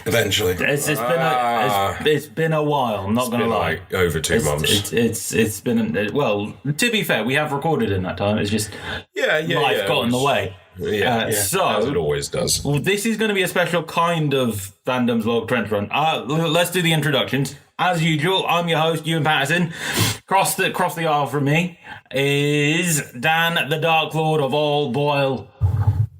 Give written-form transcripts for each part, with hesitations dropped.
Eventually, it's been a while. I'm not going to lie. Like over 2 months. It's been well. To be fair, we have recorded in that time. It's just life got in the way. So as it always does. Well, this is going to be a special kind of Fandom's Log Trench Run. Let's do the introductions. As usual, I'm your host, Ewan Patterson. Cross the aisle from me is Dan, the Dark Lord of all Boyle.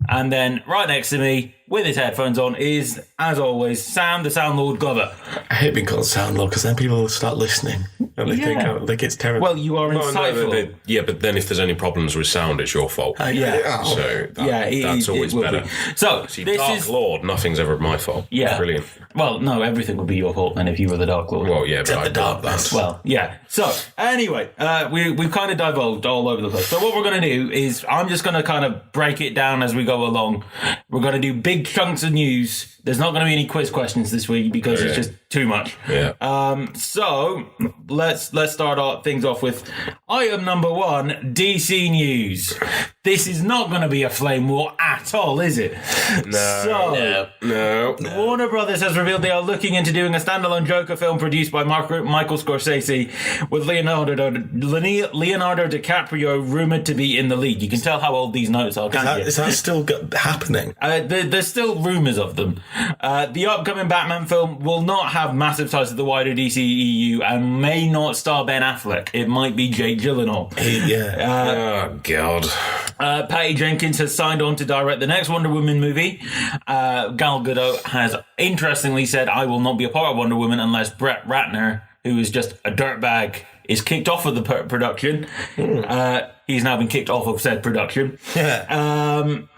And then right next to me, with his headphones on, is, as always, Sam, the Sound Lord Glover. I hate being called Sound Lord because then people will start listening and they think it's terrible. Well, you are insightful. But then if there's any problems with sound, it's your fault. So that's always better. Be. So see, this Dark Lord, nothing's ever my fault. Yeah, brilliant. Well, no, everything would be your fault then if you were the Dark Lord. Well, yeah, but the Dark Lord. Well, yeah. So anyway, we've kind of divulged all over the place. So what we're going to do is I'm just going to kind of break it down as we go along. We're going to do big chunks of news. There's not going to be any quiz questions this week because it's just too much. Yeah. So let's start things off with item number 1, DC news. This is not going to be a flame war at all, is it? No. Warner Brothers has revealed they are looking into doing a standalone Joker film produced by Michael Scorsese with Leonardo DiCaprio rumored to be in the lead. You can tell how old these notes are, can't you? Is that still happening? There's still rumours of them. The upcoming Batman film will not have massive ties to the wider DCEU and may not star Ben Affleck. It might be Jake Gyllenhaal. Oh, God. Patty Jenkins has signed on to direct the next Wonder Woman movie. Gal Gadot has interestingly said, I will not be a part of Wonder Woman unless Brett Ratner, who is just a dirtbag, is kicked off of the production. He's now been kicked off of said production. And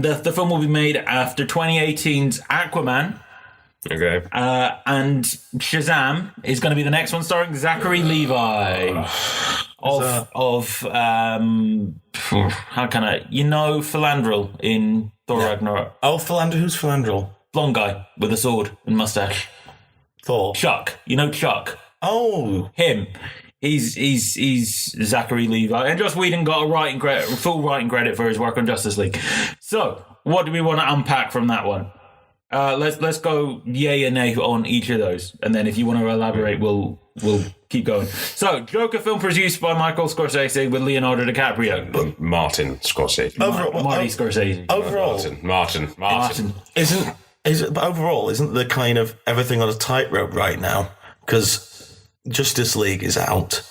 the film will be made after 2018's Aquaman. Okay. And Shazam is going to be the next one, starring Zachary Levi. How can I... Philandrel in Thor Ragnorock. Oh, Philandrel. Who's Philandrel? Blonde guy with a sword and mustache. Thor. Chuck. Chuck. Oh. Him. He's Zachary Levi. And Joss Whedon got a full writing credit for his work on Justice League. So, what do we want to unpack from that one? Let's go yay and nay on each of those. And then if you want to elaborate, we'll keep going. So, Joker film produced by Michael Scorsese with Leonardo DiCaprio. Martin Scorsese. Marty Scorsese. Overall. Martin. Isn't the kind of everything on a tightrope right now? Because Justice League is out,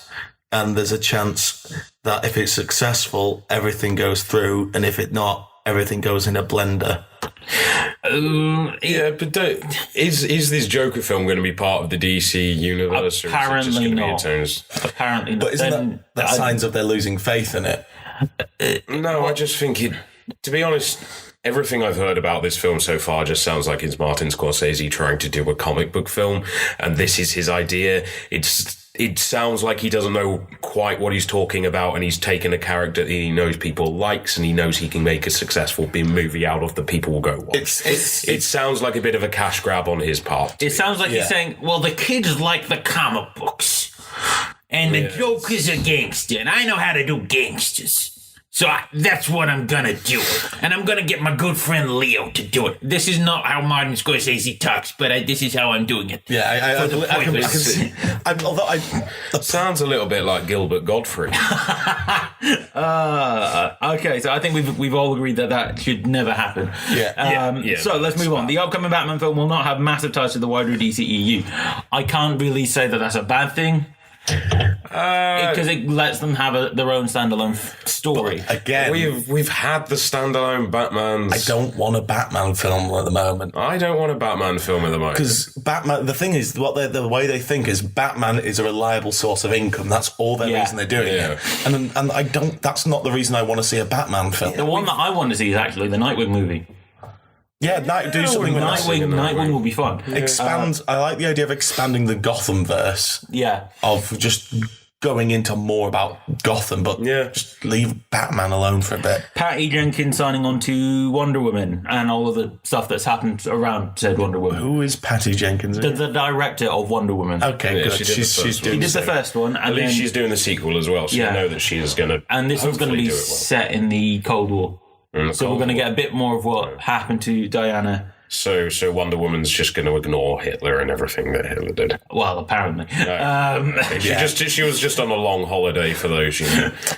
and there's a chance that if it's successful, everything goes through, and if it not, everything goes in a blender. But is this Joker film going to be part of the DC universe? Apparently not. Apparently not. But isn't that signs of they're losing faith in it? No, I just think to be honest, everything I've heard about this film so far just sounds like it's Martin Scorsese trying to do a comic book film, and this is his idea. It sounds like he doesn't know quite what he's talking about, and he's taken a character that he knows people likes, and he knows he can make a successful movie out of that people will go watch. It sounds like a bit of a cash grab on his part. It sounds like he's saying, well, the kids like the comic books, and the Joker's a gangster, and I know how to do gangsters. So that's what I'm going to do. And I'm going to get my good friend Leo to do it. This is not how Martin Scorsese talks, but this is how I'm doing it. Yeah, I can see. Sounds a little bit like Gilbert Godfrey. Okay, so I think we've all agreed that should never happen. So let's move on. The upcoming Batman film will not have massive ties to the wider DCEU. I can't really say that that's a bad thing. Because it lets them have their own standalone story. Again, we've had the standalone Batmans. I don't want a Batman film at the moment. I don't want a Batman film at the moment. Because Batman, the thing is, the way they think is Batman is a reliable source of income. That's all the reason they're doing it. And I don't. That's not the reason I want to see a Batman film. The one that I want to see is actually the Nightwing movie. Yeah, do something with Nightwing will be fun. Expand. I like the idea of expanding the Gotham verse. Yeah. Of just going into more about Gotham, but just leave Batman alone for a bit. Patty Jenkins signing on to Wonder Woman and all of the stuff that's happened around said Wonder Woman. Who is Patty Jenkins? The director of Wonder Woman. Okay, good. She did the first one. And at least she's doing the sequel as well, so you know that she is going to. And this one's going to be set in the Cold War. So we're going to get a bit more of what happened to Diana. So Wonder Woman's just going to ignore Hitler and everything that Hitler did. Well, apparently. She was just on a long holiday for those.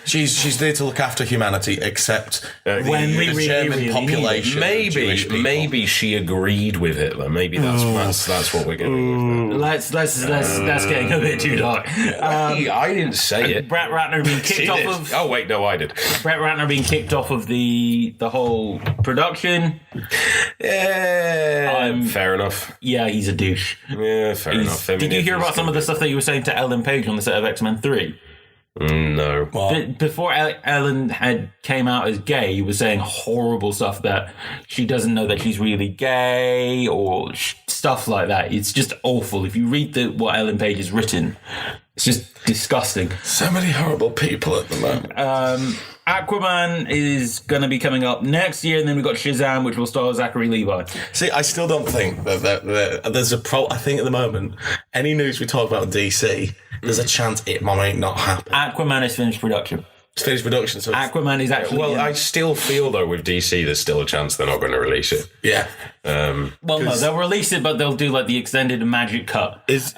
She's there to look after humanity, except when we the German population. Maybe she agreed with Hitler. Maybe that's what we're going with. That's getting a bit too dark. I didn't say it. Brett Ratner being kicked off of. Oh wait, no, I did. Brett Ratner being kicked off of the whole production. Fair enough. Yeah, he's a douche. Yeah, fair enough. Did you hear about some of the stuff that you were saying to Ellen Page on the set of X-Men 3? No. Before Ellen had came out as gay, he was saying horrible stuff that she doesn't know that she's really gay or stuff like that. It's just awful. If you read what Ellen Page has written, it's just disgusting. So many horrible people at the moment. Aquaman is going to be coming up next year, and then we've got Shazam, which will star Zachary Levi. See, I still don't think that there's a I think at the moment, any news we talk about DC, there's a chance it might not happen. Aquaman is finished production. It's finished production, so Aquaman is actually. Well, I still feel though with DC, there's still a chance they're not going to release it. Yeah. Well, no, they'll release it, but they'll do like the extended magic cut. Is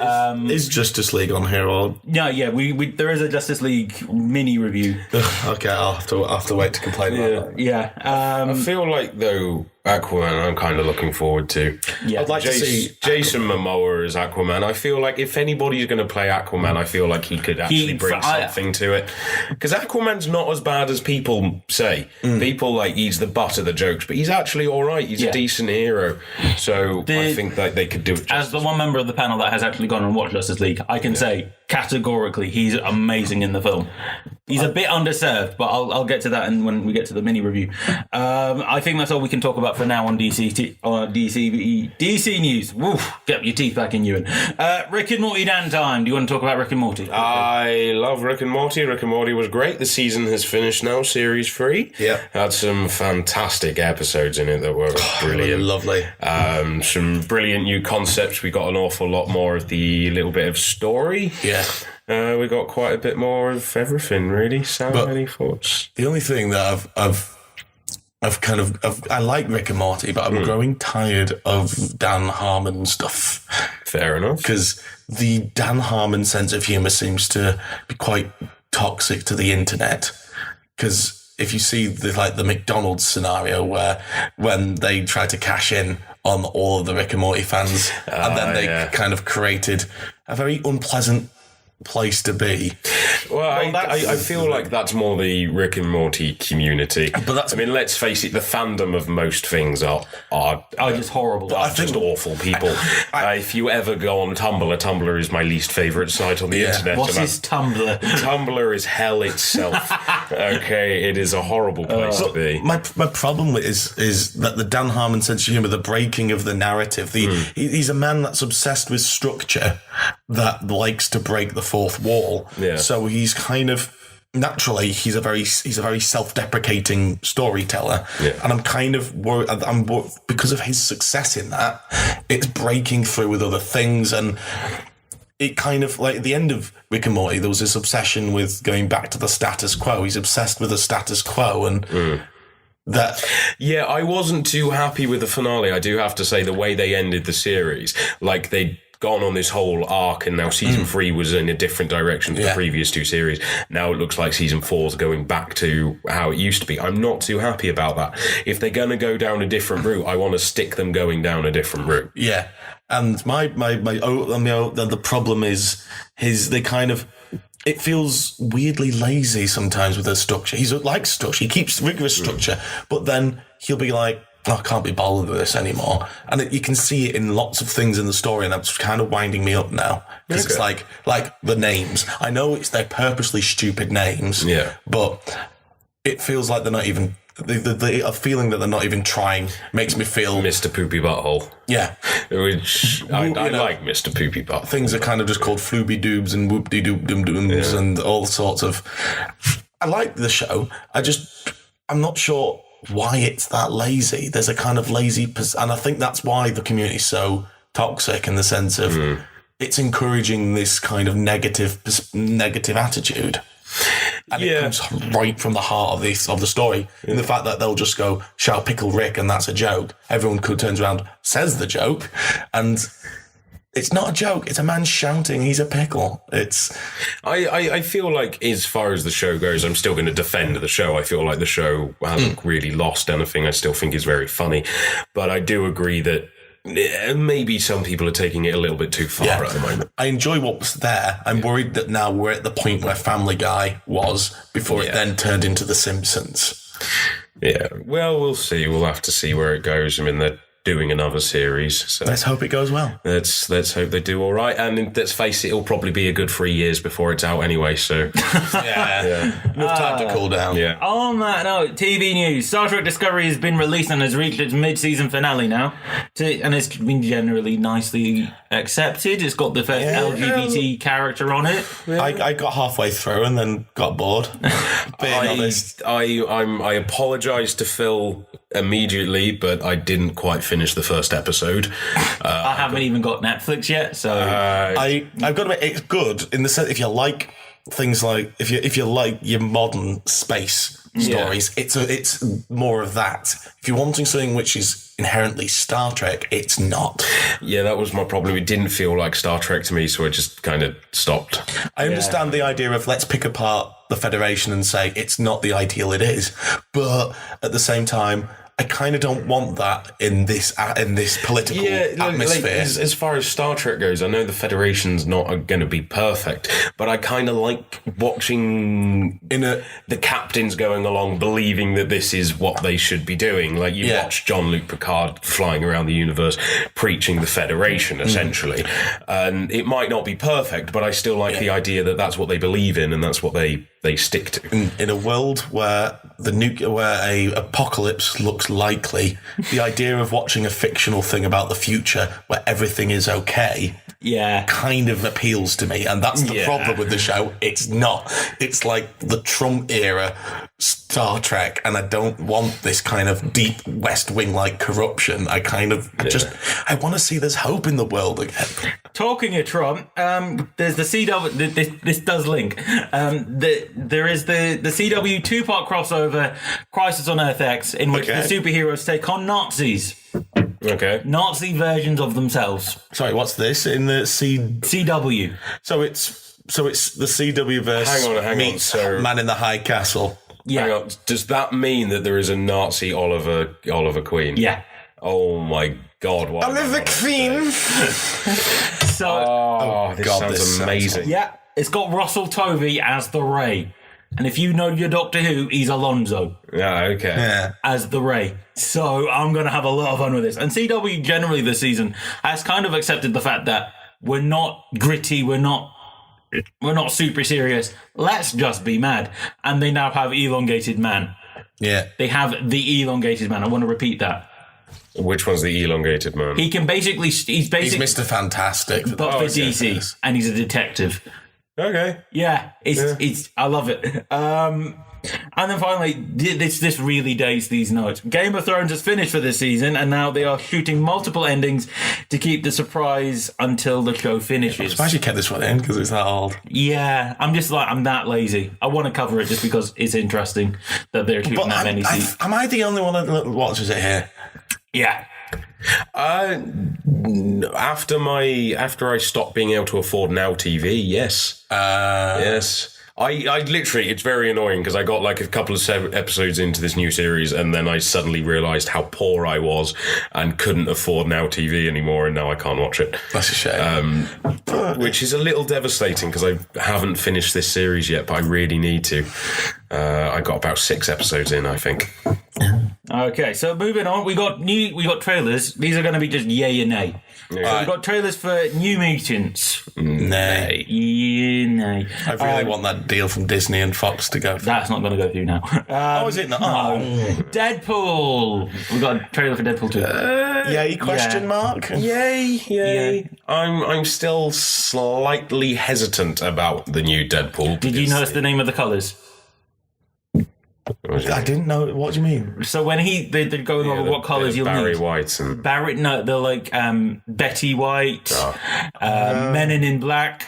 Justice League on here or? No, yeah, we there is a Justice League mini review. Okay, I'll have to wait to complain about that. Yeah, I feel like though Aquaman, I'm kind of looking forward to. Yeah, I'd like to see Jason Momoa as Aquaman. I feel like if anybody's going to play Aquaman, I feel like he could actually bring something to it. Because Aquaman's not as bad as people say. People like he's the butt of the jokes, but he's actually all right. He's a decent hero. So I think that they could do it. As the one member of the panel that has actually gone and watched Justice League, I can say categorically he's amazing in the film. He's a bit underserved, but I'll get to that when we get to the mini review. I think that's all we can talk about for now on DC news. Woof, get your teeth back in, Ewan. Rick and Morty Dan time. Do you want to talk about Rick and Morty? I love Rick and Morty. Rick and Morty was great. The season has finished now, series 3. Yeah. Had some fantastic episodes in it that were brilliant. Lovely. Some brilliant new concepts. We got an awful lot more of the little bit of story. Yeah. We got quite a bit more of everything, really. Sam, any thoughts? The only thing that I like Rick and Morty, but I'm growing tired of Dan Harmon stuff. Fair enough. Because the Dan Harmon sense of humour seems to be quite toxic to the internet. Because if you see the McDonald's scenario where when they try to cash in on all of the Rick and Morty fans, and then they kind of created a very unpleasant place to be. Well, I feel like that's more the Rick and Morty community. But let's face it, the fandom of most things are just horrible. Just awful people. If you ever go on Tumblr is my least favourite site on the internet. What's his Tumblr? Tumblr is hell itself. Okay, it is a horrible place to be. My problem is that the Dan Harmon sense of humour, the breaking of the narrative, he's a man that's obsessed with structure, that likes to break the fourth wall. Yeah. So he's kind of naturally he's a very self-deprecating storyteller. Yeah. And I'm kind of worried because of his success in that, it's breaking through with other things. And it kind of like at the end of Rick and Morty, there was this obsession with going back to the status quo. He's obsessed with the status quo and that. Yeah, I wasn't too happy with the finale. I do have to say the way they ended the series, like they'd gone on this whole arc and now season 3 was in a different direction to the previous 2 series. Now it looks like season 4 is going back to how it used to be. I'm not too happy about that. If they're going to go down a different route, I want to stick them going down a different route. Yeah. And the problem is it feels weirdly lazy sometimes with the structure. He likes structure. He keeps rigorous structure, but then he'll be like, I can't be bothered with this anymore. And you can see it in lots of things in the story, and that's kind of winding me up now. Because it's like the names. I know they're purposely stupid names, but it feels like they're not even the feeling that they're not even trying makes me feel Mr. Poopy Butthole. Yeah. Which I like Mr. Poopy Butthole. Things are kind of just called flooby-doobs and whoop-de-doop-dum-dooms and all sorts of... I like the show. I'm not sure why it's that lazy. There's a kind of lazy... And I think that's why the community's so toxic in the sense of it's encouraging this kind of negative attitude. And it comes right from the heart of the story. And the fact that they'll just go, shout Pickle Rick, and that's a joke. Everyone turns around, says the joke, and it's not a joke. It's a man shouting, he's a pickle. I feel like, as far as the show goes, I'm still going to defend the show. I feel like the show hasn't really lost anything. I still think it's very funny. But I do agree that maybe some people are taking it a little bit too far at the moment. I enjoy what was there. I'm worried that now we're at the point where Family Guy was before it then turned into The Simpsons. Yeah, well, we'll see. We'll have to see where it goes. I mean, they're doing another series. So let's hope it goes well. Let's hope they do all right. And let's face it, it'll probably be a good 3 years before it's out anyway. So enough time to cool down. Yeah. On that note, TV news: Star Trek Discovery has been released and has reached its mid-season finale now, and it's been generally nicely accepted. It's got the first LGBT character on it. I got halfway through and then got bored. Being honest, I apologise to Phil immediately, but I didn't quite finish the first episode. I haven't even got Netflix yet, so I've got to admit it's good in the sense if you like things like if you like your modern space stories, it's more of that. If you're wanting something which is inherently Star Trek, it's not. Yeah, that was my problem. It didn't feel like Star Trek to me, so I just kind of stopped. I understand the idea of let's pick apart the Federation and say it's not the ideal it is, but at the same time, I kind of don't want that in this political atmosphere. As far as Star Trek goes, I know the Federation's not going to be perfect, but I kind of like watching the captains going along believing that this is what they should be doing. Like you watch Jean-Luc Picard flying around the universe preaching the Federation, essentially. And it might not be perfect, but I still like the idea that that's what they believe in and that's what they stick to. In a world where a apocalypse looks likely, the idea of watching a fictional thing about the future where everything is okay kind of appeals to me. And that's the problem with the show. It's not. It's like the Trump era Star Trek, and I don't want this kind of deep West Wing-like corruption. I want to see there's hope in the world again. Talking of Trump, there's the CW. This does link. There is the CW 2-part crossover, Crisis on Earth X, in which the superheroes take on Nazis. Okay. Nazi versions of themselves. Sorry, what's this in the CW? So it's the CW verse. Hang on. So Man in the High Castle. Yeah. Hang on. Does that mean that there is a Nazi Oliver Queen? Yeah. Oh my God! Oliver Queen. So, this sounds amazing. Yeah, it's got Russell Tovey as the Ray. And if you know your Doctor Who, he's Alonzo. Yeah, okay. Yeah. As the Ray. So I'm going to have a lot of fun with this. And CW generally this season has kind of accepted the fact that we're not gritty, we're not super serious. Let's just be mad. And they now have Elongated Man. Yeah. They have the Elongated Man. I want to repeat that. Which one's the elongated man? He can he's Mr. Fantastic. But for DC. And he's a detective. Okay. Yeah, it's I love it. And then finally, this really dates these notes. Game of Thrones has finished for this season, and now they are shooting multiple endings to keep the surprise until the show finishes. I'm surprised you kept this one in because it's that old. Yeah, I'm that lazy. I want to cover it just because it's interesting that they're shooting that many seasons. Am I the only one that watches it here? Yeah. After I stopped being able to afford Now TV, yes. Yes. I literally, it's very annoying because I got like a couple of episodes into this new series and then I suddenly realised how poor I was and couldn't afford Now TV anymore, and now I can't watch it. That's a shame. Which is a little devastating because I haven't finished this series yet, but I really need to. I got about 6 episodes in, I think. Okay, so moving on, we got trailers. These are going to be just yay and nay. So we got trailers for New Mutants. Nay. Yeah, nay. I really want that deal from Disney and Fox to go through. That's not going to go through now. Is it not? Deadpool. We got a trailer for Deadpool 2. Yay? Question mark? Yay. I'm still slightly hesitant about the new Deadpool. Did you notice the name of the colours? I didn't know. What do you mean? So when they're going over what colours you'll Barry need. White and They're like Betty White, Menin in Black,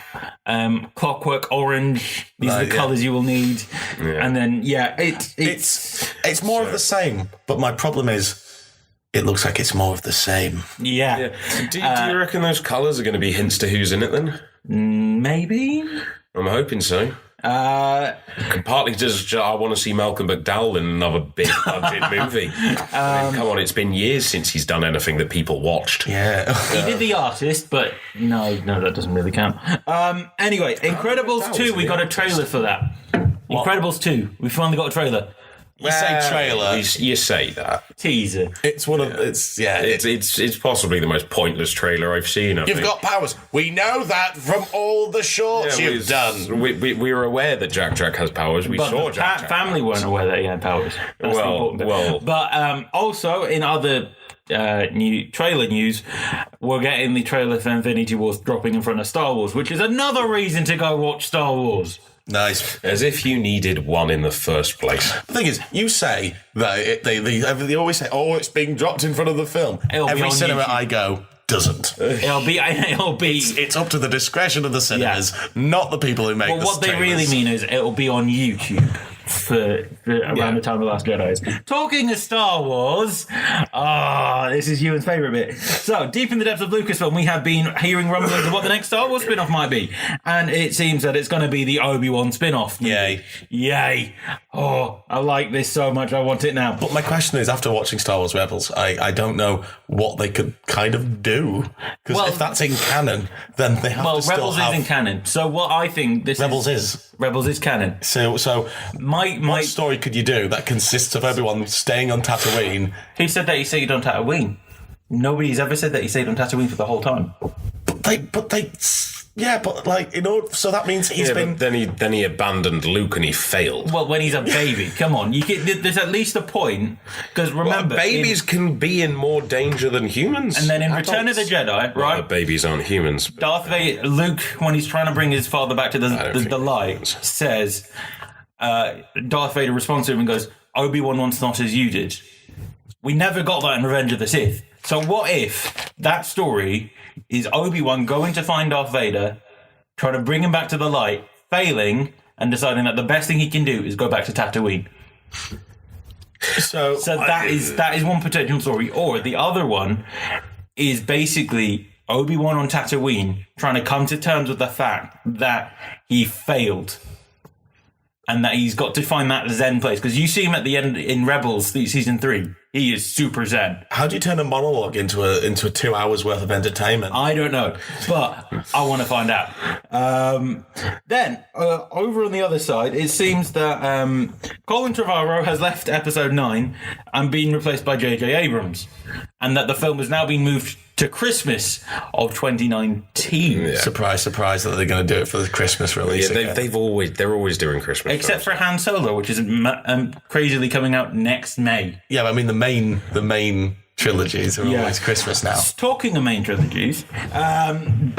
Clockwork Orange. These are the colours you will need. Yeah. And then it's more of the same. But my problem is, it looks like it's more of the same. Yeah. Do you reckon those colours are going to be hints to who's in it then? Maybe. I'm hoping so. Partly just I want to see Malcolm McDowell in another big budget movie. Come on, it's been years since he's done anything that people watched. Yeah, he did The Artist, but no, that doesn't really count. Anyway, Incredibles 2, we got a trailer for that. What? Incredibles 2, we finally got a trailer. You say trailer. You say that. Teaser. It's one of it's possibly the most pointless trailer I've seen. You've got powers. We know that from all the shorts you've done. We were aware that Jack has powers. We saw Jack. Family weren't aware that he had powers. That's the important bit. But also in other new trailer news, we're getting the trailer for Infinity War dropping in front of Star Wars, which is another reason to go watch Star Wars. Nice. As if you needed one in the first place. The thing is, you say that they always say, "Oh, it's being dropped in front of the film." Every cinema YouTube. I go doesn't. It'll be. It's up to the discretion of the cinemas, not the people who make. Well, what they really mean is it'll be on YouTube. For around the time of The Last Jedi is. Talking of Star Wars, this is Ewan's favourite bit. So, deep in the depths of Lucasfilm, we have been hearing rumblings of what the next Star Wars spin-off might be. And it seems that it's going to be the Obi-Wan spin-off. Yay. Oh, I like this so much, I want it now. But my question is, after watching Star Wars Rebels, I don't know what they could kind of do. Because if that's in canon, then they have to still Rebels is in canon. So what I think Rebels is canon. So what story could you do that consists of Obi-Wan staying on Tatooine? Who said that he stayed on Tatooine? Nobody's ever said that he stayed on Tatooine for the whole time. So that means he's been. But then he abandoned Luke and he failed. Well, when he's a baby, come on, there's at least a point because remember, babies can be in more danger than humans. And then in Return of the Jedi, right? Babies aren't humans. Darth Vader, Luke, when he's trying to bring his father back to the light, says. Darth Vader responds to him and goes, Obi-Wan wants not as you did. We never got that in Revenge of the Sith. So what if that story is Obi-Wan going to find Darth Vader, trying to bring him back to the light, failing, and deciding that the best thing he can do is go back to Tatooine? So that is one potential story. Or the other one is basically Obi-Wan on Tatooine trying to come to terms with the fact that he failed. And that he's got to find that Zen place. Because you see him at the end in Rebels, season 3. He is super Zen. How do you turn a monologue into a 2 hours worth of entertainment? I don't know. But I want to find out. Then, over on the other side, it seems that Colin Trevorrow has left episode 9 and been replaced by J.J. Abrams. And that the film has now been moved to Christmas of 2019. Yeah. Surprise that they're going to do it for the Christmas release. Yeah, they're always doing Christmas. Except for Han Solo, which is crazily coming out next May. Yeah, but I mean the main trilogies are always Christmas now. Talking of main trilogies,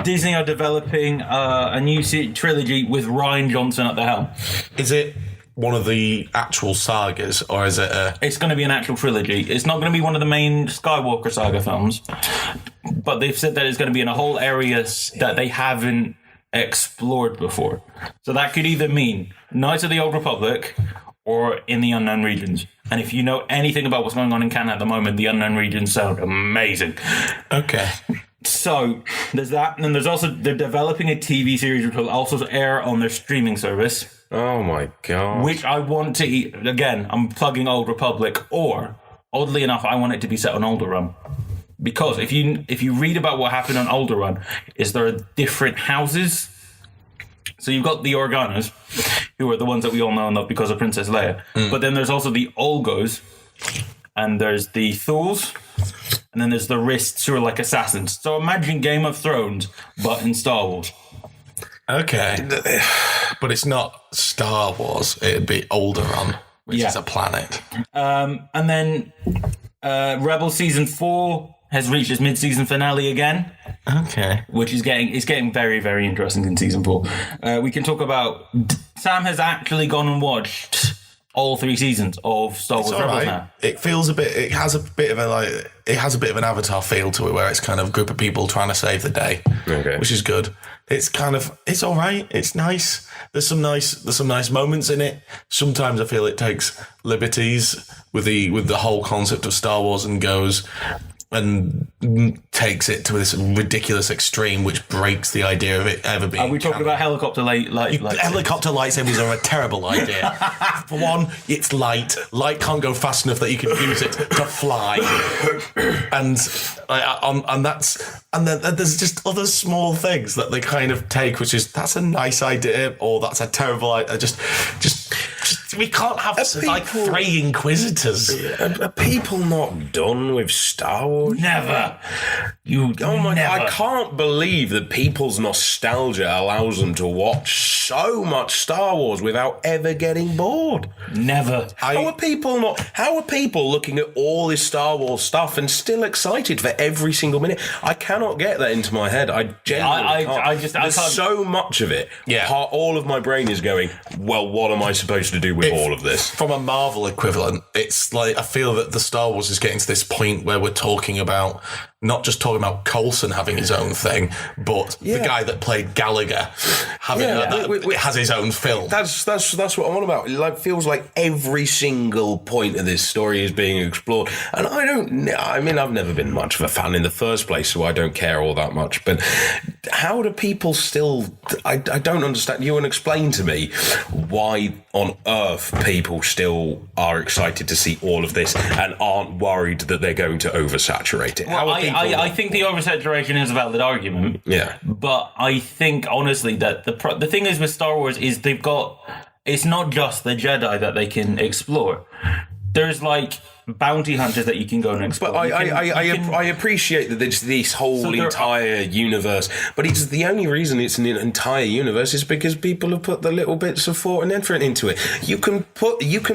Disney are developing a new trilogy with Rian Johnson at the helm. Is it one of the actual sagas, or is it It's going to be an actual trilogy. It's not going to be one of the main Skywalker saga films, but they've said that it's going to be in a whole area that they haven't explored before. So that could either mean Knights of the Old Republic or in the Unknown Regions. And if you know anything about what's going on in Canada at the moment, the Unknown Regions sound amazing. Okay. So there's that, and then there's also they're developing a TV series which will also air on their streaming service. Oh my god! Which I want to eat again. I'm plugging Old Republic, or oddly enough, I want it to be set on Alderaan, because if you read about what happened on Alderaan, is there are different houses. So you've got the Organas, who are the ones that we all know and love because of Princess Leia, but then there's also the Olgos. and there's the Thors, and then there's the Wrists, who are like assassins. So imagine Game of Thrones, but in Star Wars. Okay. But it's not Star Wars. It'd be Alderaan, which is a planet. And then Rebel Season 4 has reached its mid-season finale again. Okay. Which is getting very, very interesting in Season 4. We can talk about... Sam has actually gone and watched all 3 seasons of Star Wars Rebels now. It feels a bit... It has a bit of an Avatar feel to it, where it's kind of a group of people trying to save the day, which is good. It's kind of... It's all right. It's nice. There's some nice moments in it. Sometimes I feel it takes liberties with the whole concept of Star Wars and goes... and takes it to this ridiculous extreme, which breaks the idea of it ever being. Are we talking about helicopter lightsabers? Helicopter lightsabers are a terrible idea. For one, it's light. Light can't go fast enough that you can use it to fly, and then there's just other small things that they kind of take, which is that's a nice idea or that's a terrible idea. Just we can't have like 3 Inquisitors. Are people not done with Star Wars? Never. I can't believe that people's nostalgia allows them to watch so much Star Wars without ever getting bored. Never. How are people looking at all this Star Wars stuff and still excited for every single minute? I cannot get that into my head. I genuinely can't. There's so much of it. Yeah. All of my brain is going, well, what am I supposed to do with all of this? From a Marvel equivalent, it's like I feel that the Star Wars is getting to this point where we're talking about not just talking about Coulson having his own thing, but the guy that played Gallagher having has his own film. That's what I'm on about. It feels like every single point of this story is being explored, and I've never been much of a fan in the first place, so I don't care all that much. But how do people still? I don't understand. You want to explain to me why on earth people still are excited to see all of this and aren't worried that they're going to oversaturate it? Well, I think the oversaturation is a valid argument. Yeah. But I think, honestly, that the thing is with Star Wars is it's not just the Jedi that they can explore. There's like bounty hunters that you can go and explore. But I appreciate that there's this whole entire universe, but it's the only reason it's an entire universe is because people have put the little bits of thought and effort into it. You can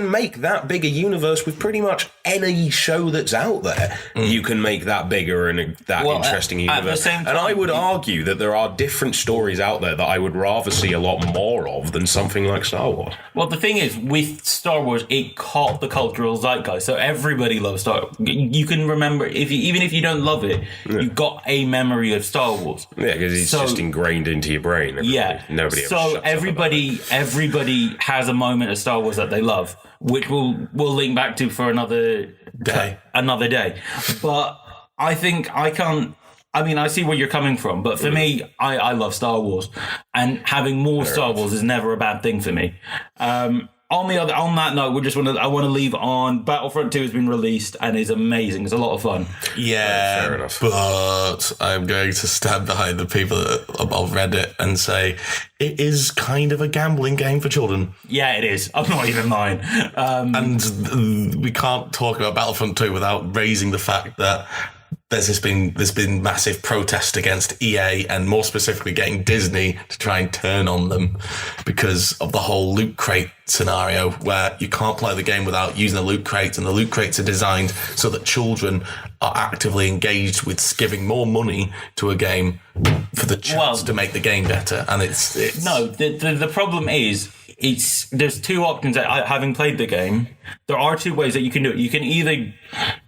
make that bigger universe with pretty much any show that's out there. You can make that bigger and interesting universe. At the same time, and I would argue that there are different stories out there that I would rather see a lot more of than something like Star Wars. Well, the thing is, with Star Wars, it caught the cultural zeitgeist. So everybody loves Star Wars. You can remember, even if you don't love it, you've got a memory of Star Wars. Yeah, because it's just ingrained into your brain. Nobody ever so everybody has a moment of Star Wars that they love, which we'll link back to for another day. But I think I see where you're coming from, but for me, I love Star Wars, and having more Star Wars is never a bad thing for me. On that note, I want to leave on Battlefront 2 has been released and is amazing. It's a lot of fun. Yeah, fair enough. But I'm going to stand behind the people of Reddit and say it is kind of a gambling game for children. Yeah, it is. I'm not even lying. And we can't talk about Battlefront 2 without raising the fact that there's been massive protest against EA and more specifically getting Disney to try and turn on them because of the whole loot crate scenario where you can't play the game without using the loot crates, and the loot crates are designed so that children are actively engaged with giving more money to a game for the chance to make the game better. And it's no, the problem is there's 2 options. Having played the game, there are 2 ways that you can do it. You can either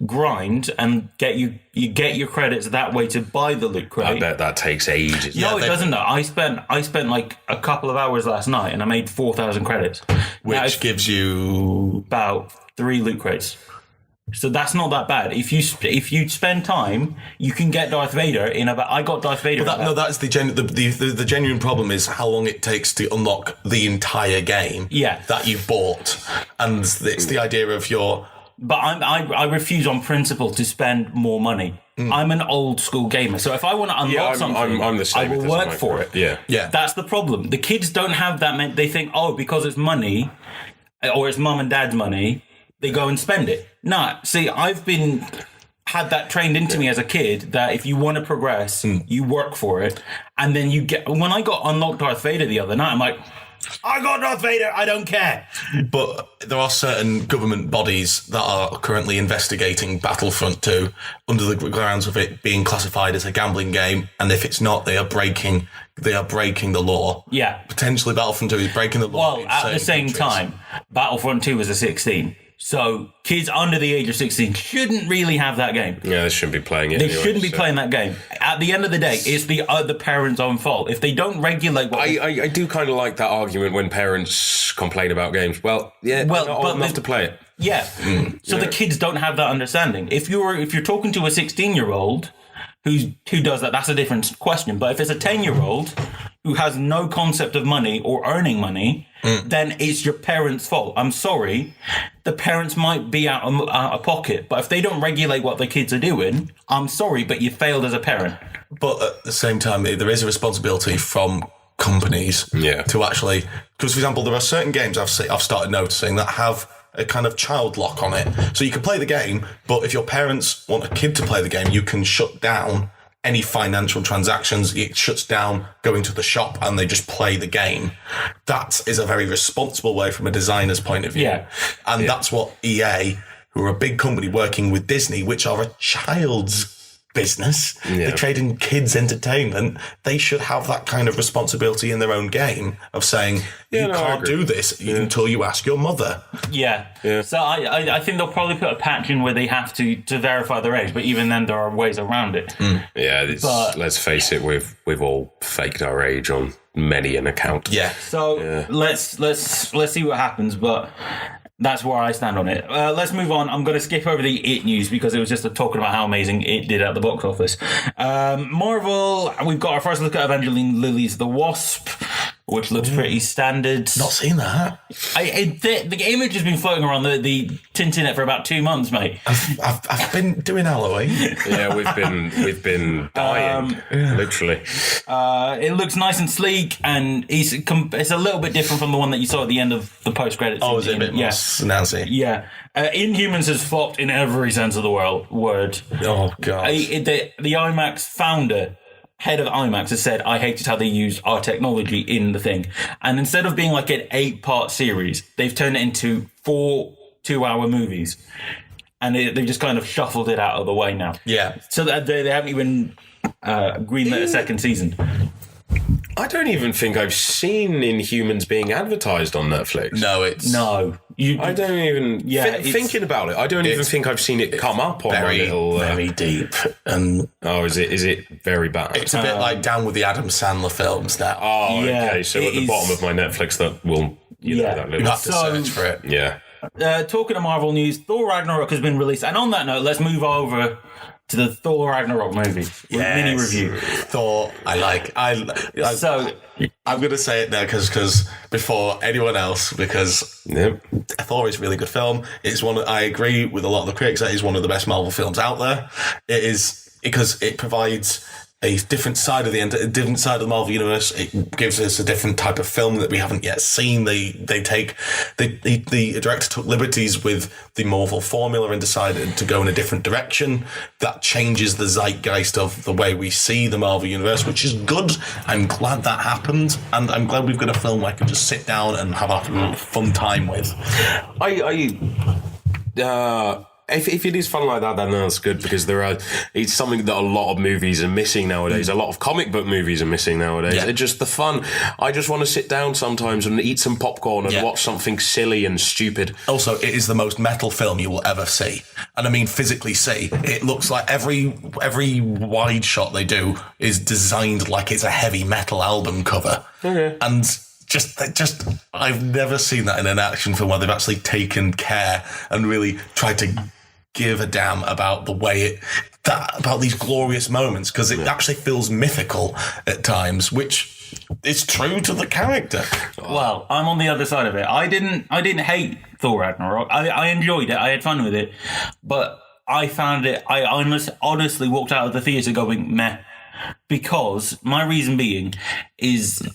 grind and get your credits that way to buy the loot crate. I bet that takes ages. No, it doesn't. Though I spent like a couple of hours last night and I made 4,000 credits, which gives you about 3 loot crates. So that's not that bad. If you spend time, you can get Darth Vader in about. I got Darth Vader. That's the genuine problem is how long it takes to unlock the entire game. Yeah. That you bought, and it's the idea of your. But I refuse on principle to spend more money. I'm an old school gamer, so if I want to unlock something, I'm the same I will work for it. Yeah. That's the problem. The kids don't have that. They think, because it's money, or it's mum and dad's money, they go and spend it. Nah, see, I've had that trained into me as a kid that if you want to progress, you work for it, and then you get. When I got unlocked Darth Vader the other night, I'm like, I got Darth Vader, I don't care. But there are certain government bodies that are currently investigating Battlefront 2 under the grounds of it being classified as a gambling game, and if it's not, they are breaking the law. Yeah. Potentially Battlefront 2 is breaking the law. Well, at the same time, Battlefront 2 was a 16. So kids under the age of 16 shouldn't really have that game. Yeah, they shouldn't be playing it. They anyway, shouldn't be playing that game. At the end of the day, it's the parents' own fault. If they don't regulate what... I do kind of like that argument when parents complain about games. Well, yeah, Well, they're not old enough to play it. Yeah. So the kids don't have that understanding. If you're talking to a 16-year-old who does that, that's a different question. But if it's a 10-year-old who has no concept of money or earning money, then it's your parents' fault. I'm sorry. The parents might be out of pocket, but if they don't regulate what the kids are doing, I'm sorry, but you failed as a parent. But at the same time, there is a responsibility from companies to actually... Because, for example, there are certain games I've started noticing that have a kind of child lock on it. So you can play the game, but if your parents want a kid to play the game, you can shut down any financial transactions. It shuts down going to the shop and they just play the game. That is a very responsible way from a designer's point of view. Yeah. And that's what EA, who are a big company working with Disney, which are a child's business, they trade in kids' entertainment, they should have that kind of responsibility in their own game of saying, you can't do this until you ask your mother. Yeah. So I think they'll probably put a patch in where they have to verify their age, but even then there are ways around it. Yeah, let's face it, we've all faked our age on many an account. Yeah. So let's see what happens, but that's where I stand on it. Let's move on. I'm going to skip over the It news because it was just talking about how amazing It did at the box office. Marvel, we've got our first look at Evangeline Lilly's The Wasp, which looks pretty standard. Not seen that. The image has been floating around the Tintinet for about 2 months, mate. I've been doing Halloween. Yeah, we've been dying, literally. It looks nice and sleek, and it's a little bit different from the one that you saw at the end of the post-credits. Oh, is it a bit more snazzy? Yeah. Inhumans has flopped in every sense of the word. Oh, God. The IMAX founder, head of IMAX, has said, I hated how they used our technology in the thing. And instead of being like an 8-part series, they've turned it into 4 2-hour movies. And they've just kind of shuffled it out of the way now. Yeah. So that they haven't even greenlit a second season. I don't even think I've seen Inhumans being advertised on Netflix. No. I don't even... thinking about it, I don't even think I've seen it come up on my little... very deep. And is it very bad? It's a bit like down with the Adam Sandler films now. Oh, yeah, okay. So at the bottom of my Netflix, that will... that little... You have to search for it. Yeah. Talking of Marvel news, Thor Ragnorock has been released. And on that note, let's move over to the Thor Ragnorock movie. Mini review. Thor, so I'm going to say it now because before anyone else, because Thor is a really good film. It's I agree with a lot of the critics that it is one of the best Marvel films out there. It is because it provides a different side of the Marvel universe. It gives us a different type of film that we haven't yet seen. The director took liberties with the Marvel formula and decided to go in a different direction. That changes the zeitgeist of the way we see the Marvel universe, which is good. I'm glad that happened, and I'm glad we've got a film I can just sit down and have a fun time with. If it is fun like that, then that's good, because it's something that a lot of movies are missing nowadays. A lot of comic book movies are missing nowadays. Yeah. It's just the fun. I just want to sit down sometimes and eat some popcorn and watch something silly and stupid. Also, it is the most metal film you will ever see. And I mean physically see. It looks like every wide shot they do is designed like it's a heavy metal album cover. Okay. And just I've never seen that in an action film where they've actually taken care and really tried to give a damn about the way about these glorious moments, because it actually feels mythical at times, which is true to the character. Well, I'm on the other side of it. I didn't hate Thor Ragnarok. I enjoyed it. I had fun with it, but I found it. I honestly walked out of the theater going meh, because my reason being is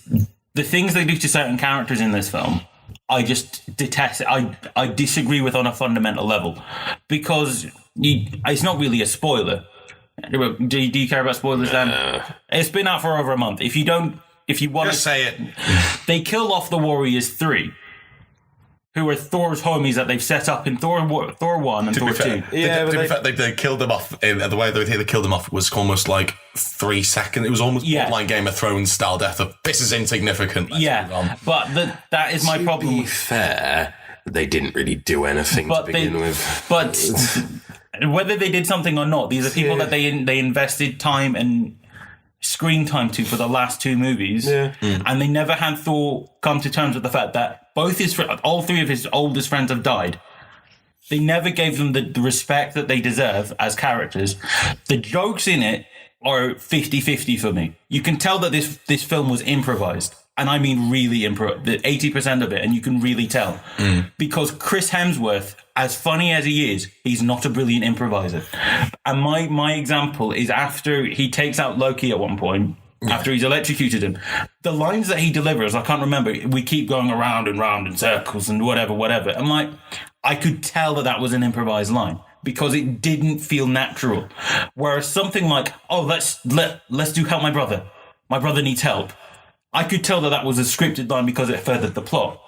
the things they do to certain characters in this film I just detest it. I disagree with on a fundamental level because it's not really a spoiler. Do you care about spoilers, Dan? It's been out for over a month. If you want Just say it. they kill off the Warriors 3, who are Thor's homies that they've set up in Thor 1 and Thor 2. To be fair, they killed them off. The way they killed them off was almost like 3 seconds. It was almost borderline Game of Thrones style death of this is insignificant. Let's move on. But that is my problem. To be fair, they didn't really do anything to begin with. But whether they did something or not, these are people that they invested time and screen time to for the last 2 movies, and they never had Thor come to terms with the fact that all 3 of his oldest friends have died. They never gave them the respect that they deserve as characters. The jokes in it are 50-50 for me. You can tell that this film was improvised. And I mean really improv, 80% of it, and you can really tell. Because Chris Hemsworth, as funny as he is, he's not a brilliant improviser. And my example is after he takes out Loki at one point, after he's electrocuted him, the lines that he delivers, I can't remember, we keep going around and round in circles and whatever. I'm like, I could tell that was an improvised line because it didn't feel natural. Whereas something like, oh, let's do Help My Brother. My brother needs help. I could tell that was a scripted line because it furthered the plot.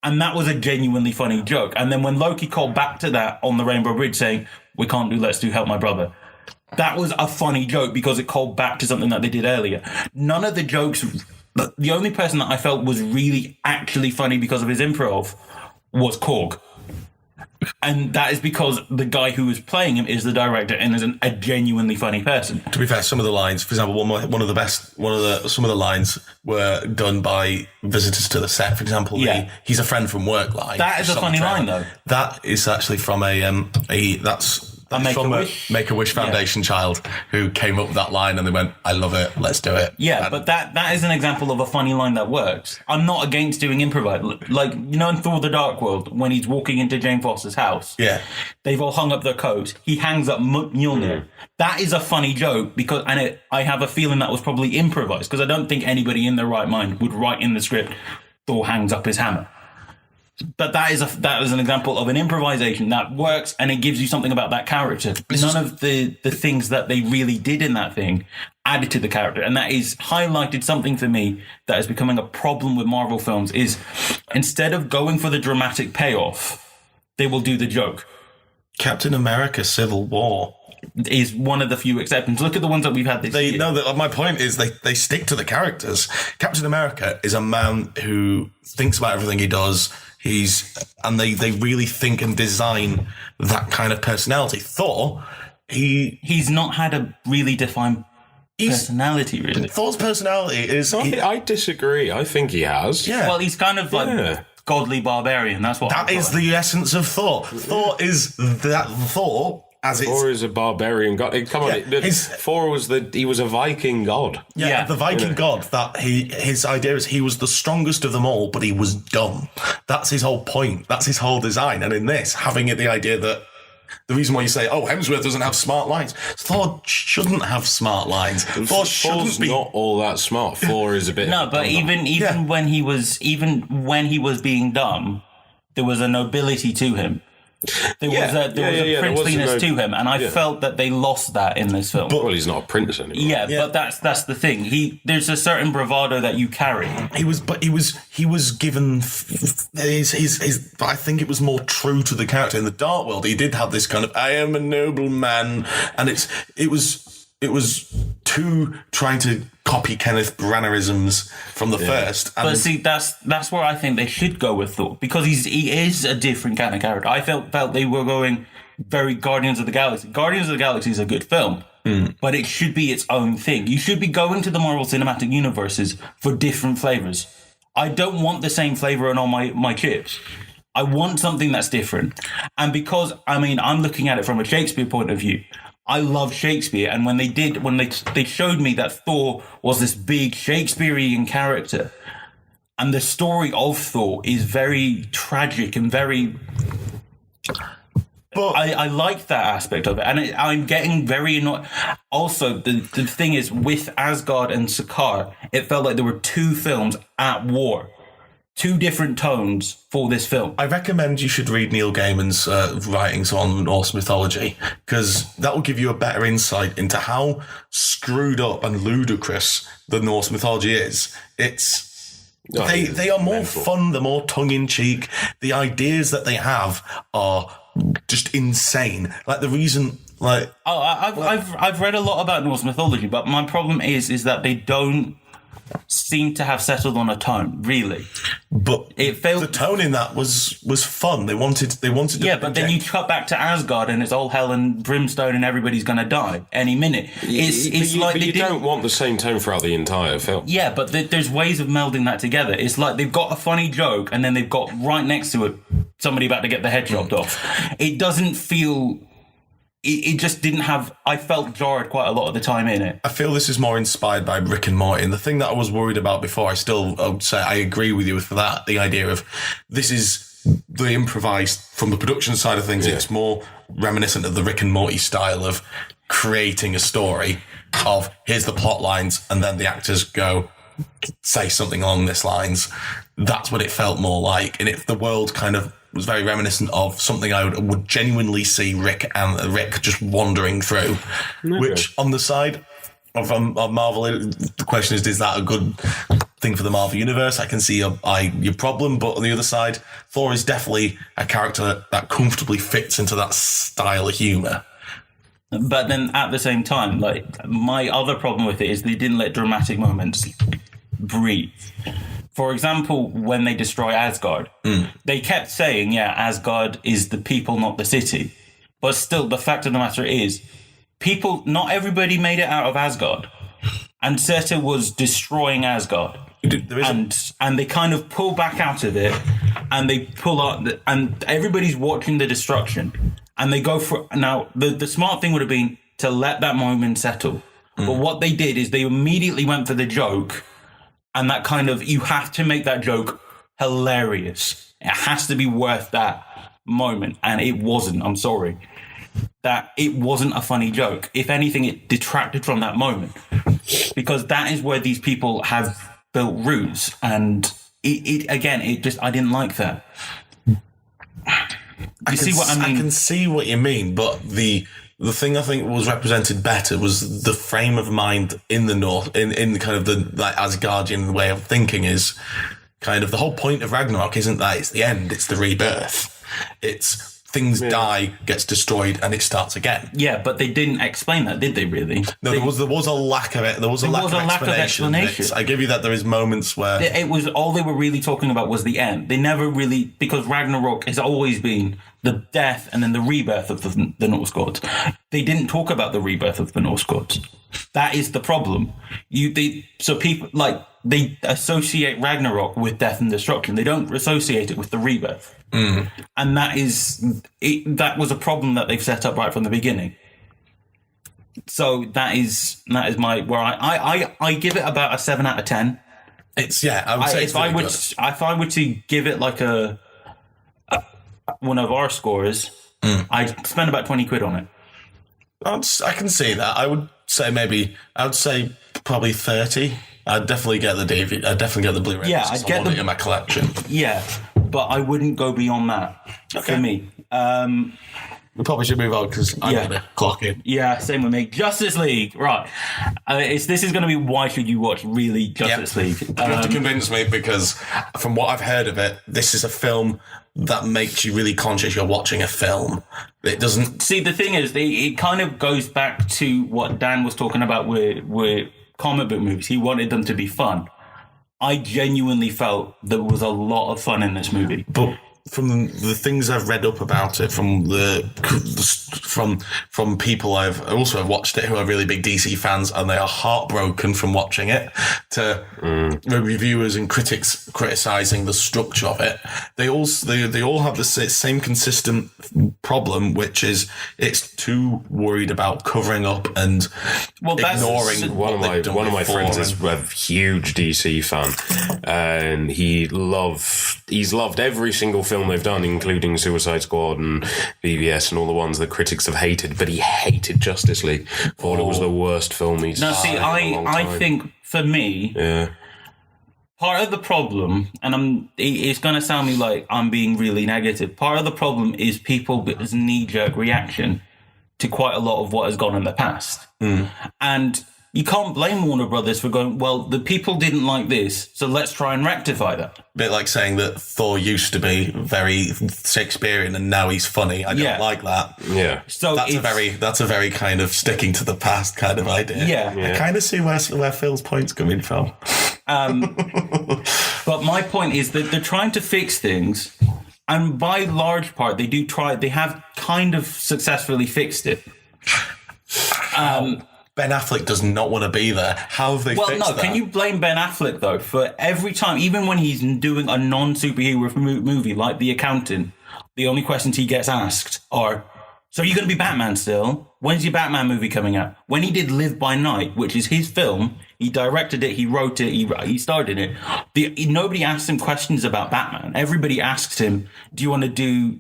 And that was a genuinely funny joke. And then when Loki called back to that on the Rainbow Bridge saying, we can't do Let's Do Help My Brother, that was a funny joke because it called back to something that they did earlier. None of the jokes, the only person that I felt was really actually funny because of his improv was Korg. And that is because the guy who was playing him is the director and is a genuinely funny person. To be fair, some of the lines, for example, some of the lines were done by visitors to the set. For example, he's a friend from work line. That is a funny line, though. That is actually from that's from a Make-A-Wish Foundation child who came up with that line and they went, I love it, let's do it. Yeah, but that is an example of a funny line that works. I'm not against doing improvise. Like, you know, in Thor the Dark World, when he's walking into Jane Foster's house, they've all hung up their coats. He hangs up Mjolnir. That is a funny joke because, I have a feeling that was probably improvised because I don't think anybody in their right mind would write in the script, Thor hangs up his hammer. But that is an example of an improvisation that works and it gives you something about that character. None of the things that they really did in that thing added to the character. And that is highlighted something for me that is becoming a problem with Marvel films is instead of going for the dramatic payoff, they will do the joke. Captain America Civil War is one of the few exceptions. Look at the ones that we've had this year. No, my point is they stick to the characters. Captain America is a man who thinks about everything he does. They really think and design that kind of personality. Thor, he's not had a really defined personality, really. Thor's personality is... I disagree. I think he has. Yeah. Well, he's kind of like godly barbarian. That's what that is the essence of Thor. Thor is that Thor... Thor is a barbarian god. Come on, Thor was he was a Viking god. Yeah, the Viking god. That his idea is he was the strongest of them all, but he was dumb. That's his whole point. That's his whole design. And in this, having the idea that the reason why you say, oh, Hemsworth doesn't have smart lines, Thor shouldn't have smart lines. Thor's not all that smart. Thor is a bit. No, but even when he was being dumb, there was a nobility to him. There was a princeliness to him, and I felt that they lost that in this film. Well, he's not a prince anymore. Yeah, but that's the thing. There's a certain bravado that you carry. He was given his. I think it was more true to the character in the Dark World. He did have this kind of I am a noble man, and it was too trying to copy Kenneth Brananisms from the first. But see, that's where I think they should go with Thor because he is a different kind of character. I felt they were going very Guardians of the Galaxy. Guardians of the Galaxy is a good film, but it should be its own thing. You should be going to the Marvel Cinematic Universes for different flavors. I don't want the same flavor on all my chips. I want something that's different. And because, I'm looking at it from a Shakespeare point of view. I love Shakespeare, and when they showed me that Thor was this big Shakespearean character, and the story of Thor is very tragic and very... But I like that aspect of it, and I'm getting very annoyed. Also, the thing is, with Asgard and Sakaar, it felt like there were 2 films at war. two different tones for this film. I recommend you should read Neil Gaiman's writings on Norse mythology, because that will give you a better insight into how screwed up and ludicrous the Norse mythology is. They are more fun, they're more tongue-in-cheek. The ideas that they have are just insane. Like the reason... I've read a lot about Norse mythology, but my problem is that they don't seem to have settled on a tone, really. But it felt the tone in that was fun. They wanted to yeah, but then you cut back to Asgard and it's all hell and brimstone and everybody's going to die any minute. You don't want the same tone throughout the entire film. Yeah, but there's ways of melding that together. It's like they've got a funny joke and then they've got right next to it somebody about to get their head chopped off. It doesn't feel... It just didn't have... I felt jarred quite a lot of the time in it. I feel this is more inspired by Rick and Morty. And the thing that I was worried about before, I would say I agree with you with that. The idea of this is the improvised from the production side of things. Yeah. It's more reminiscent of the Rick and Morty style of creating a story of here's the plot lines and then the actors go say something along this lines. That's what it felt more like. And if the world kind of was very reminiscent of something I would genuinely see Rick just wandering through. Okay. Which on the side of Marvel, the question is that a good thing for the Marvel universe? I can see your problem, but on the other side, Thor is definitely a character that comfortably fits into that style of humour. But then at the same time, like my other problem with it is they didn't let dramatic moments breathe. For example, when they destroy Asgard, they kept saying, yeah, Asgard is the people, not the city. But still, the fact of the matter is, not everybody made it out of Asgard. And Seta was destroying Asgard. And they kind of pull back out of it, and they pull out, and everybody's watching the destruction. And they go for... Now, the smart thing would have been to let that moment settle. But what they did is they immediately went for the joke. And that kind of, you have to make that joke hilarious. It has to be worth that moment. And it wasn't, I'm sorry. That it wasn't a funny joke. If anything, it detracted from that moment. Because that is where these people have built ruse. And I didn't like that. You see what I mean? I can see what you mean, but the thing I think was represented better was the frame of mind in the North, in kind of the like Asgardian way of thinking is kind of the whole point of Ragnarok isn't that it's the end, it's the rebirth. It's things die, gets destroyed, and it starts again. Yeah, but they didn't explain that, did they really? No, there was a lack of it. There was a lack of explanation. I give you that there is moments where... It was all they were really talking about was the end. They never really... Because Ragnarok has always been the death and then the rebirth of the Norse gods. They didn't talk about the rebirth of the Norse gods. That is the problem. So people, like, they associate Ragnarok with death and destruction. They don't associate it with the rebirth. And that was a problem that they've set up right from the beginning. So that is my where I give it about a 7 out of 10. It's I would say if I were to give it like a one of our scores, I'd spend about 20 quid on it. I can see that. I would say probably 30. I'd definitely get the DVD. I'd definitely get the Blu-ray. Yeah, I'd get it in my collection. Yeah, but I wouldn't go beyond that for me. We probably should move on because I'm going to clock in. Yeah, same with me. Justice League, right. This is going to be why should you watch, really, Justice League. You have to convince me because from what I've heard of it, this is a film that makes you really conscious you're watching a film. It doesn't... See, the thing is, it kind of goes back to what Dan was talking about with comic book movies. He wanted them to be fun. I genuinely felt there was a lot of fun in this movie. But from the things I've read up about it, from people I've also watched it who are really big DC fans, and they are heartbroken from watching it, to reviewers and critics criticizing the structure of it, they all have the same consistent problem, which is it's too worried about covering up and ignoring. One of my friends is a huge DC fan, and he's loved every single film they've done, including Suicide Squad and BVS and all the ones that critics have hated, but he hated Justice League. Thought it was the worst film he's seen in a long time. I think for me, Part of the problem, and it's going to sound me like I'm being really negative. Part of the problem is people's knee-jerk reaction to quite a lot of what has gone in the past. And you can't blame Warner Brothers for going, well, the people didn't like this, so let's try and rectify that. A bit like saying that Thor used to be very Shakespearean and now he's funny. I don't like that. Yeah. So that's a very kind of sticking to the past kind of idea. Yeah. I kind of see where Phil's point's coming from. But my point is that they're trying to fix things, and by large part, they have kind of successfully fixed it. Ben Affleck does not want to be there. How have they fixed that? Well, no, can you blame Ben Affleck, though, for every time, even when he's doing a non-superhero movie like The Accountant, the only questions he gets asked are, so are you going to be Batman still? When's your Batman movie coming out? When he did Live by Night, which is his film, he directed it, he wrote it, he starred in it. Nobody asked him questions about Batman. Everybody asked him, do you want to do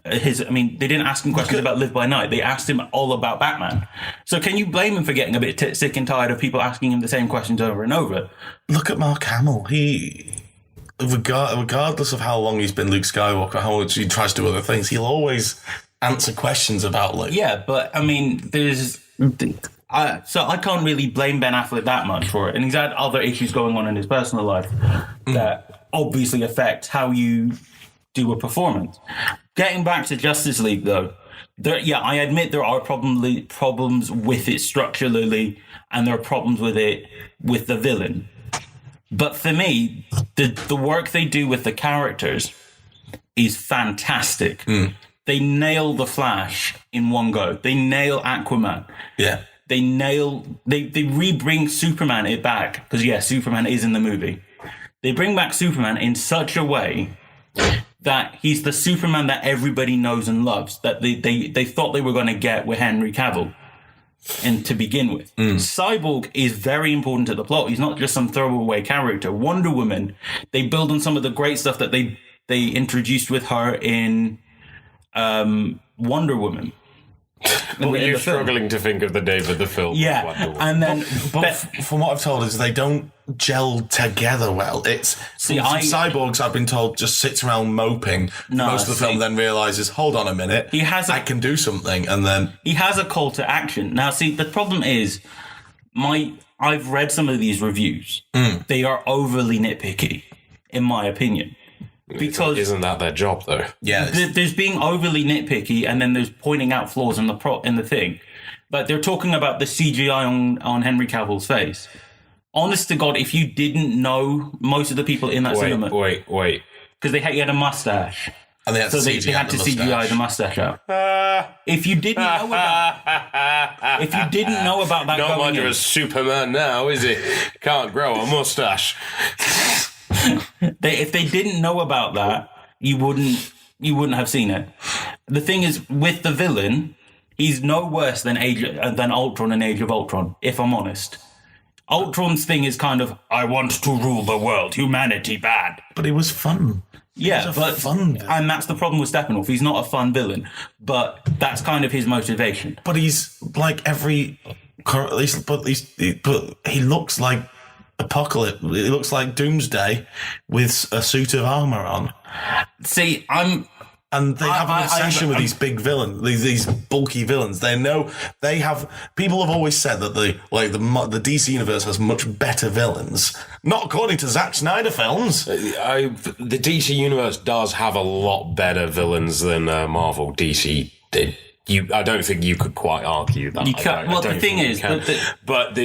they didn't ask him questions about Live by Night. They asked him all about Batman. So can you blame him for getting a bit sick and tired of people asking him the same questions over and over? Look at Mark Hamill. He, regardless of how long he's been Luke Skywalker, how much he tries to do other things, he'll always answer questions about Luke. Yeah, but I mean, so I can't really blame Ben Affleck that much for it. And he's had other issues going on in his personal life that obviously affect how you do a performance. Getting back to Justice League, though, I admit there are problems with it structurally, and there are problems with it with the villain. But for me, the work they do with the characters is fantastic. They nail the Flash in one go. They nail Aquaman. Yeah. They re-bring Superman it back, because Superman is in the movie. They bring back Superman in such a way that he's the Superman that everybody knows and loves, that they thought they were going to get with Henry Cavill, and to begin with. Cyborg is very important to the plot. He's not just some throwaway character. Wonder Woman, they build on some of the great stuff that they introduced with her in Wonder Woman. Well, you're struggling to think of the name of the film. Yeah, and then... But from what I've told is they don't gel together well. Cyborgs, I've been told, just sits around moping most of the film, then realises, hold on a minute, I can do something, and then... He has a call to action. Now, see, the problem is, I've read some of these reviews. They are overly nitpicky, in my opinion. Because isn't that their job, though? Yeah, there's being overly nitpicky, and then there's pointing out flaws in the thing. Like, they're talking about the CGI on Henry Cavill's face. Honest to God, if you didn't know most of the people in that cinema, wait, because he had a mustache, and they had to CGI the mustache out. If you didn't know about that, not much of a Superman now, is it? Can't grow a mustache. If they didn't know about that, you wouldn't have seen it. The thing is, with the villain, he's no worse than Ultron in Age of Ultron, if I'm honest. Ultron's thing is kind of, I want to rule the world, humanity bad. But he was fun. Yeah, and that's the problem with Steppenwolf. He's not a fun villain, but that's kind of his motivation. But he's like but he looks like Apocalypse. It looks like Doomsday with a suit of armor on. See, and they have an obsession with these big villains, these bulky villains. People have always said that the DC universe has much better villains. Not according to Zack Snyder films. The DC universe does have a lot better villains than Marvel. DC did. I don't think you could quite argue that. You can't. Well, the thing is, but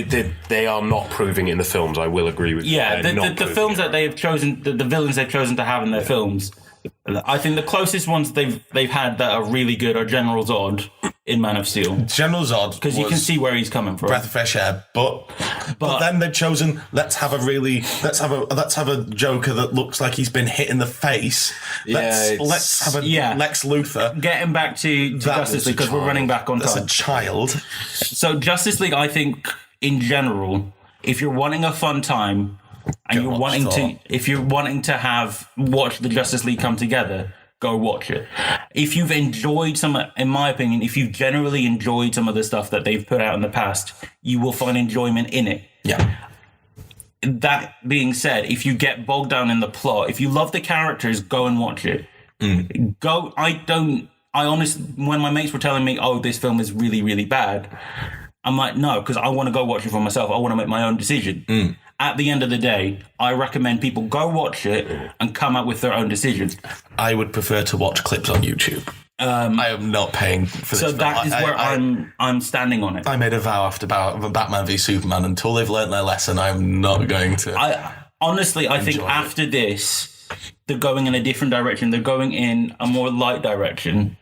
they are not proving it in the films. I will agree with you. Yeah, the films that they have chosen, the villains they've chosen to have in their films, I think the closest ones they've had that are really good are General Zod in Man of Steel. General Zod, because you can see where he's coming from. Breath of fresh air, but then they've chosen let's have a Joker that looks like he's been hit in the face. Let's have a Lex Luthor. Getting back to Justice League, because we're running back on time. That's a child. So Justice League, I think in general, if you're wanting a fun time and if you're wanting to watch the Justice League come together, go watch it. If you've enjoyed in my opinion, if you've generally enjoyed some of the stuff that they've put out in the past, you will find enjoyment in it. Yeah. that being said, if you get bogged down in the plot, if you love the characters, go and watch it. I honestly, when my mates were telling me, oh, this film is really, really bad, I'm like, no, because I want to go watch it for myself. I want to make my own decision. At the end of the day, I recommend people go watch it and come out with their own decision. I would prefer to watch clips on YouTube. I am not paying for this. So film. that is where I'm standing on it. I made a vow after Batman v Superman. Until they've learned their lesson, I'm not going to. I think after this, they're going in a different direction. They're going in a more light direction.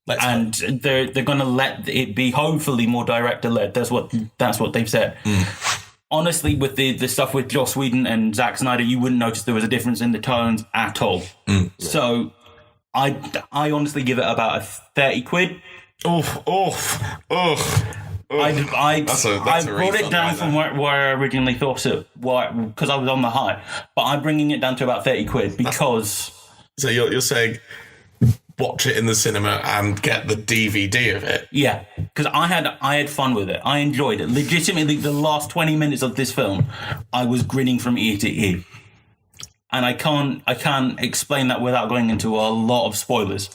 And they're going to let it be hopefully more director-led. That's what they've said. Honestly, with the stuff with Joss Whedon and Zack Snyder, you wouldn't notice there was a difference in the tones at all. So I honestly give it about a 30 quid. I brought it down from where I originally thought it was, because I was on the high. But I'm bringing it down to about 30 quid because... So you're saying watch it in the cinema and get the DVD of it? Yeah, because I had fun with it. I enjoyed it. Legitimately, the last 20 minutes of this film, I was grinning from ear to ear. And I can't explain that without going into a lot of spoilers.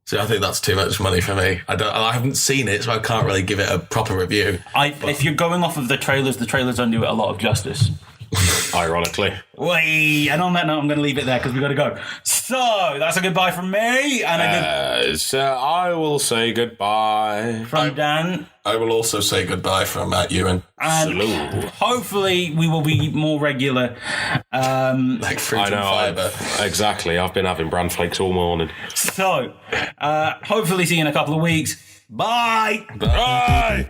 So I think that's too much money for me. I haven't seen it, so I can't really give it a proper review. If you're going off of the trailers don't do it a lot of justice. Ironically. And on that note, I'm going to leave it there because we've got to go. So, that's a goodbye from me. And so I will say goodbye. From Dan. I will also say goodbye from Matt Ewen. And Salute. Hopefully we will be more regular. Like fruit and fibre. Exactly. I've been having bran flakes all morning. So, hopefully see you in a couple of weeks. Bye. Bye.